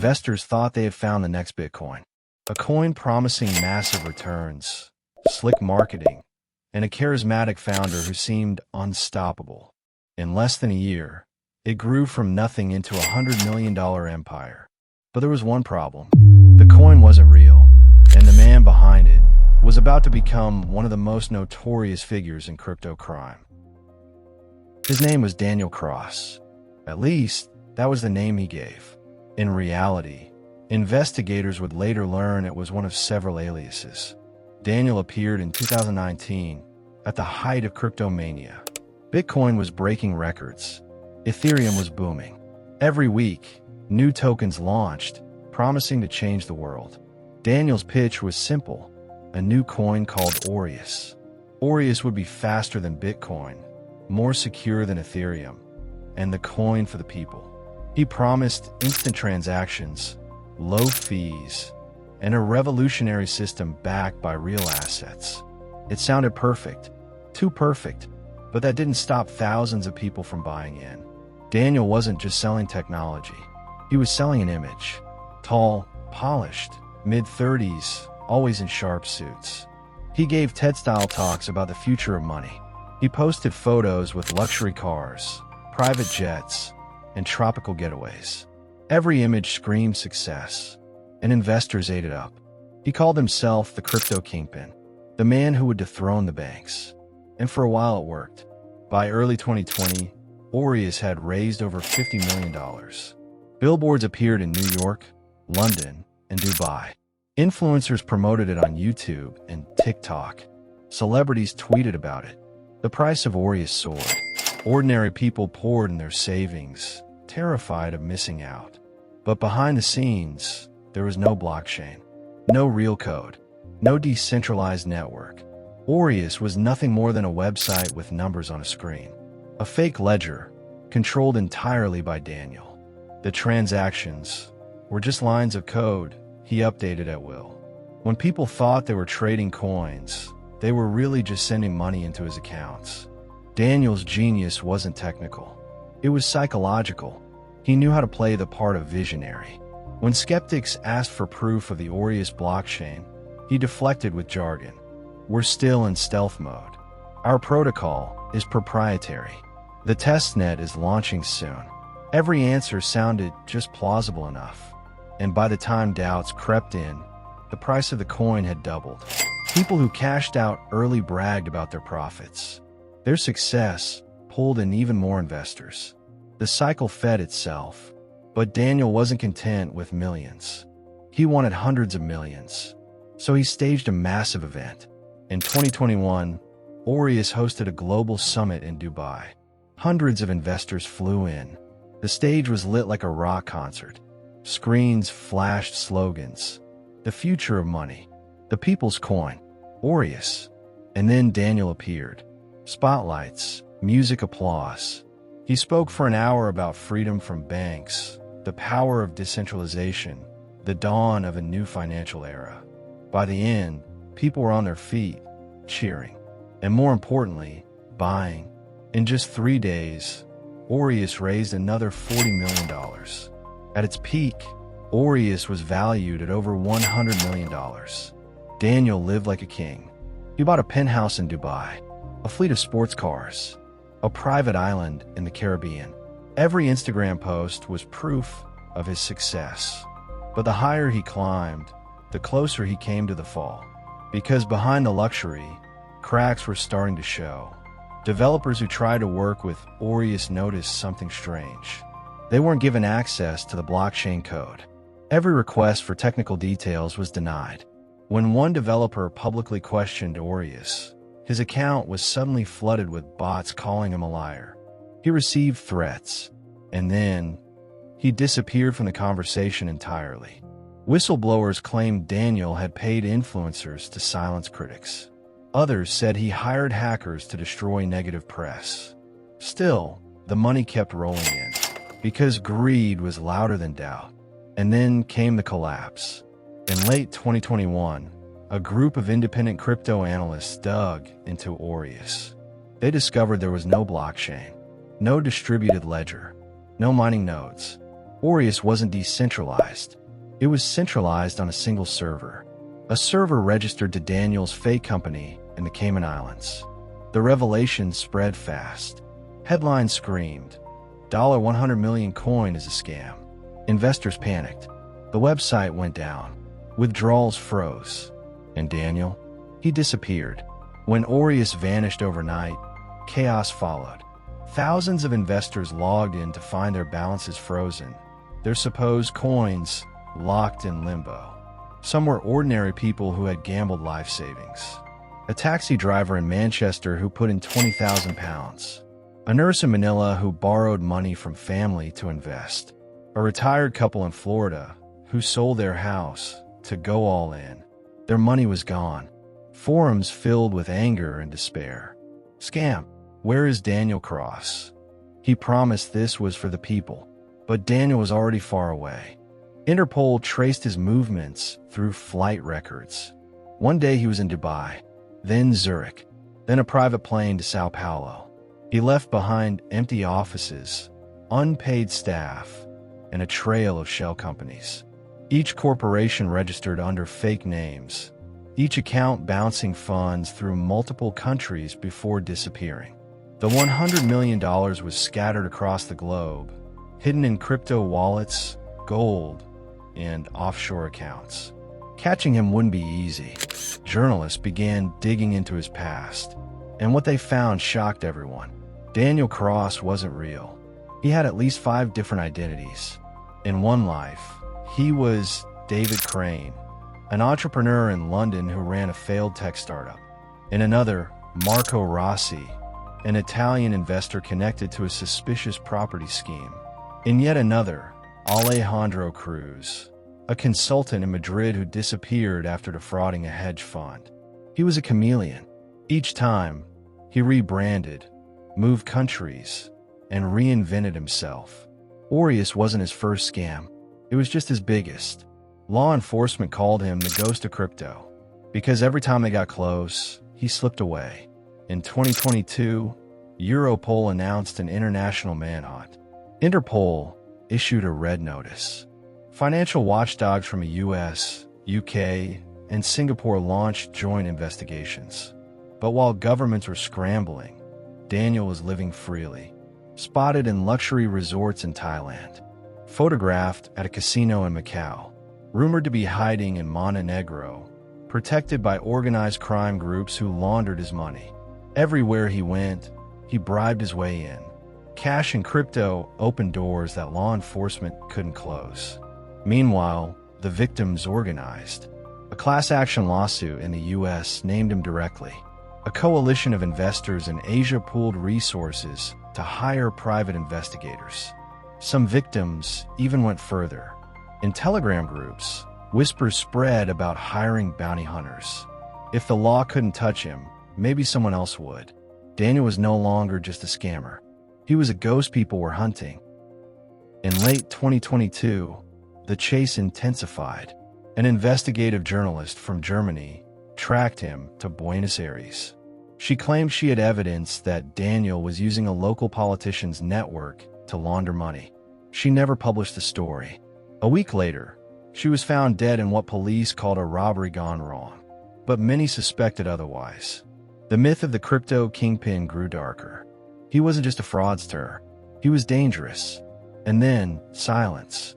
Investors thought they had found the next Bitcoin, a coin promising massive returns, slick marketing, and a charismatic founder who seemed unstoppable. In less than a year, it grew from nothing into $100 million empire. But there was one problem. The coin wasn't real, and the man behind it was about to become one of the most notorious figures in crypto crime. His name was Daniel Cross. At least, that was the name he gave. In reality, investigators would later learn it was one of several aliases. Daniel appeared in 2019 at the height of cryptomania. Bitcoin was breaking records. Ethereum was booming. Every week, new tokens launched, promising to change the world. Daniel's pitch was simple: a new coin called Aureus. Aureus would be faster than Bitcoin, more secure than Ethereum, and the coin for the people. He promised instant transactions, low fees, and a revolutionary system backed by real assets. It sounded perfect, too perfect, but that didn't stop thousands of people from buying in. Daniel wasn't just selling technology. He was selling an image. Tall, polished, mid-30s, always in sharp suits. He gave TED-style talks about the future of money. He posted photos with luxury cars, private jets, and tropical getaways. Every image screamed success, and investors ate it up. He called himself the crypto kingpin, the man who would dethrone the banks. And for a while it worked. By early 2020, Aureus had raised over $50 million. Billboards appeared in New York, London, and Dubai. Influencers promoted it on YouTube and TikTok. Celebrities tweeted about it. The price of Aureus soared. Ordinary people poured in their savings, terrified of missing out. But behind the scenes, there was no blockchain, no real code, no decentralized network. Aureus was nothing more than a website with numbers on a screen. A fake ledger, controlled entirely by Daniel. The transactions were just lines of code he updated at will. When people thought they were trading coins, they were really just sending money into his accounts. Daniel's genius wasn't technical. It was psychological. He knew how to play the part of visionary. When skeptics asked for proof of the Aureus blockchain, he deflected with jargon. We're still in stealth mode. Our protocol is proprietary. The testnet is launching soon. Every answer sounded just plausible enough. And by the time doubts crept in, the price of the coin had doubled. People who cashed out early bragged about their profits. Their success pulled in even more investors. The cycle fed itself, but Daniel wasn't content with millions. He wanted hundreds of millions. So he staged a massive event. In 2021, Aureus hosted a global summit in Dubai. Hundreds of investors flew in. The stage was lit like a rock concert. Screens flashed slogans. The future of money. The people's coin. Aureus. And then Daniel appeared. Spotlights. Music, applause. He spoke for an hour about freedom from banks, the power of decentralization, the dawn of a new financial era. By the end, people were on their feet, cheering, and more importantly, buying. In just 3 days, Aureus raised another $40 million. At its peak, Aureus was valued at over $100 million. Daniel lived like a king. He bought a penthouse in Dubai, a fleet of sports cars, a private island in the Caribbean. Every Instagram post was proof of his success. But the higher he climbed, the closer he came to the fall. Because behind the luxury, cracks were starting to show. Developers who tried to work with Aureus noticed something strange. They weren't given access to the blockchain code. Every request for technical details was denied. When one developer publicly questioned Aureus, his account was suddenly flooded with bots calling him a liar. He received threats, and then he disappeared from the conversation entirely. Whistleblowers claimed Daniel had paid influencers to silence critics. Others said he hired hackers to destroy negative press. Still, the money kept rolling in, because greed was louder than doubt. And then came the collapse. In late 2021, a group of independent crypto analysts dug into Aureus. They discovered there was no blockchain, no distributed ledger, no mining nodes. Aureus wasn't decentralized. It was centralized on a single server. A server registered to Daniel's fake company in the Cayman Islands. The revelation spread fast. Headlines screamed, $100 million coin is a scam. Investors panicked. The website went down. Withdrawals froze. And Daniel? He disappeared. When Aureus vanished overnight, chaos followed. Thousands of investors logged in to find their balances frozen, their supposed coins locked in limbo. Some were ordinary people who had gambled life savings. A taxi driver in Manchester who put in £20,000. A nurse in Manila who borrowed money from family to invest. A retired couple in Florida who sold their house to go all in. Their money was gone. Forums filled with anger and despair. Scam. Where is Daniel Cross? He promised this was for the people, but Daniel was already far away. Interpol traced his movements through flight records. One day he was in Dubai, then Zurich, then a private plane to Sao Paulo. He left behind empty offices, unpaid staff, and a trail of shell companies. Each corporation registered under fake names, each account bouncing funds through multiple countries before disappearing. The $100 million was scattered across the globe, hidden in crypto wallets, gold, and offshore accounts. Catching him wouldn't be easy. Journalists began digging into his past, and what they found shocked everyone. Daniel Cross wasn't real. He had at least 5 different identities. In one life, he was David Crane, an entrepreneur in London who ran a failed tech startup. In another, Marco Rossi, an Italian investor connected to a suspicious property scheme. In yet another, Alejandro Cruz, a consultant in Madrid who disappeared after defrauding a hedge fund. He was a chameleon. Each time, he rebranded, moved countries, and reinvented himself. Aureus wasn't his first scam. It was just his biggest. Law enforcement called him the ghost of crypto, because every time they got close, he slipped away. In 2022, Europol announced an international manhunt. Interpol issued a red notice. Financial watchdogs from the US, UK, and Singapore launched joint investigations. But while governments were scrambling, Daniel was living freely. Spotted in luxury resorts in Thailand. Photographed at a casino in Macau. Rumored to be hiding in Montenegro. Protected by organized crime groups who laundered his money. Everywhere he went, he bribed his way in. Cash and crypto opened doors that law enforcement couldn't close. Meanwhile, the victims organized. A class action lawsuit in the US named him directly. A coalition of investors in Asia pooled resources to hire private investigators. Some victims even went further. In Telegram groups, whispers spread about hiring bounty hunters. If the law couldn't touch him, maybe someone else would. Daniel was no longer just a scammer. He was a ghost people were hunting. In late 2022, the chase intensified. An investigative journalist from Germany tracked him to Buenos Aires. She claimed she had evidence that Daniel was using a local politician's network to launder money. She never published the story. A week later, she was found dead in what police called a robbery gone wrong. But many suspected otherwise. The myth of the crypto kingpin grew darker. He wasn't just a fraudster. He was dangerous. And then, silence.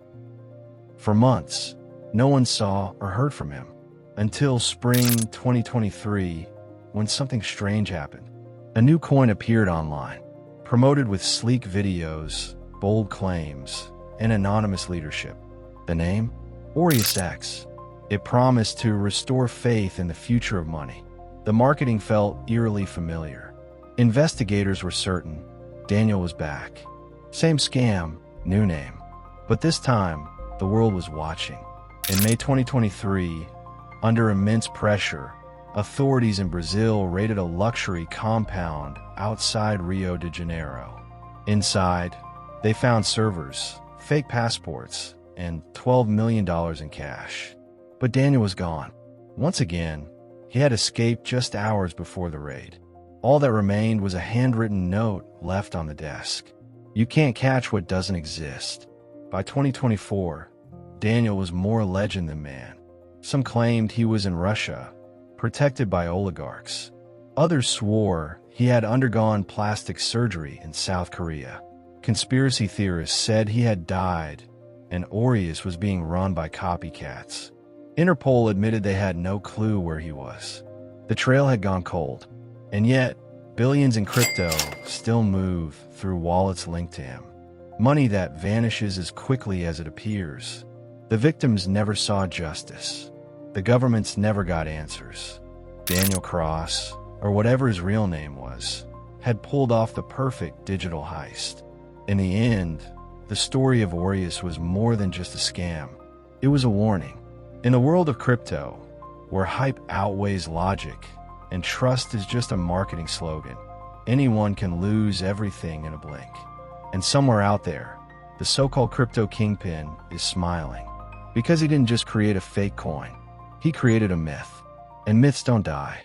For months, no one saw or heard from him. Until spring 2023, when something strange happened. A new coin appeared online, promoted with sleek videos, bold claims, and anonymous leadership. The name? Aureus X. It promised to restore faith in the future of money. The marketing felt eerily familiar. Investigators were certain Daniel was back. Same scam, new name. But this time, the world was watching. In May 2023, under immense pressure, authorities in Brazil raided a luxury compound outside Rio de Janeiro. Inside, they found servers, fake passports, and $12 million in cash. But Daniel was gone. Once again, he had escaped just hours before the raid. All that remained was a handwritten note left on the desk. You can't catch what doesn't exist. By 2024, Daniel was more legend than man. Some claimed he was in Russia, protected by oligarchs. Others swore he had undergone plastic surgery in South Korea. Conspiracy theorists said he had died, and Aureus was being run by copycats. Interpol admitted they had no clue where he was. The trail had gone cold, and yet billions in crypto still move through wallets linked to him. Money that vanishes as quickly as it appears. The victims never saw justice. The governments never got answers. Daniel Cross, or whatever his real name was, had pulled off the perfect digital heist. In the end, the story of Aureus was more than just a scam. It was a warning. In the world of crypto, where hype outweighs logic and trust is just a marketing slogan, anyone can lose everything in a blink. And somewhere out there, the so-called crypto kingpin is smiling. Because he didn't just create a fake coin, he created a myth. And myths don't die.